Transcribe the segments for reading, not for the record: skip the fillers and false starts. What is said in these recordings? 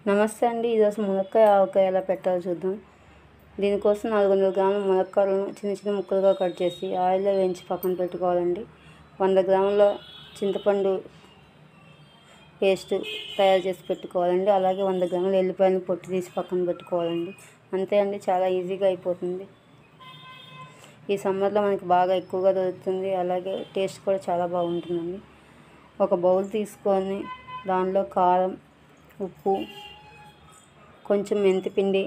నమస్తే అండి. ఈరోజు మునక్కాయ ఆవకాయ ఎలా పెట్టాలో చూద్దాం. దీనికోసం 400 గ్రాముల మునక్కాయలను చిన్న చిన్న ముక్కలుగా కట్ చేసి ఆయిల్లో వేయించి పక్కన పెట్టుకోవాలండి. 100 గ్రాముల చింతపండు పేస్ట్ తయారు చేసి పెట్టుకోవాలండి. అలాగే 100 గ్రాముల ఎల్లిపాయలను పొట్టు తీసి పక్కన పెట్టుకోవాలండి. అంతే అండి, చాలా ఈజీగా అయిపోతుంది. ఈ సమ్మర్లో మనకి బాగా ఎక్కువగా దొరుకుతుంది. అలాగే టేస్ట్ కూడా చాలా బాగుంటుందండి. ఒక బౌల్ తీసుకొని దానిలో కారం, ఉప్పు, కొంచెం మెంతిపిండి,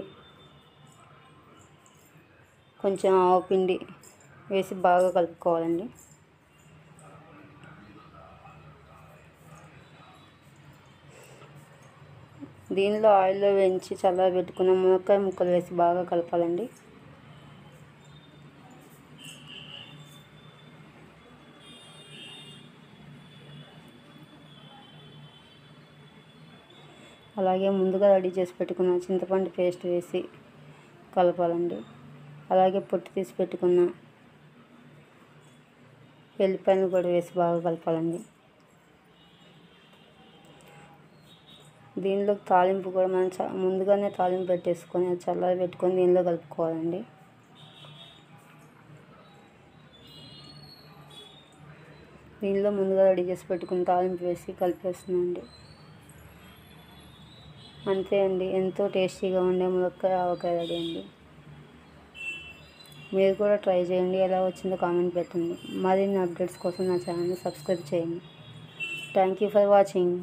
కొంచెం ఆవపిండి వేసి బాగా కలుపుకోవాలండి. దీనిలో ఆయిల్లో వేయించి చల్లబెట్టుకున్న మునక్కాయ ముక్కలు వేసి బాగా కలపాలండి. అలాగే ముందుగా రెడీ చేసి పెట్టుకున్న చింతపండు పేస్ట్ వేసి కలపాలండి. అలాగే పొట్టు తీసి పెట్టుకున్న ఎల్లిపాయలు కూడా వేసి బాగా కలపాలండి. దీనిలో తాలింపు కూడా మనం ముందుగానే తాలింపు పెట్టేసుకొని అది చల్లారి పెట్టుకొని దీనిలో కలుపుకోవాలండి. దీనిలో ముందుగా రెడీ చేసి పెట్టుకున్న తాలింపు వేసి కలిపేస్తున్నాండి. అంతే అండి, ఎంతో టేస్టీగా ఉండే మునక్కాయ ఆవకాయ రెడీ అండి. మీరు కూడా ట్రై చేయండి. ఎలా వచ్చిందో కామెంట్ పెట్టండి. మరిన్ని అప్డేట్స్ కోసం నా ఛానల్ని సబ్స్క్రైబ్ చేయండి. Thank you for watching.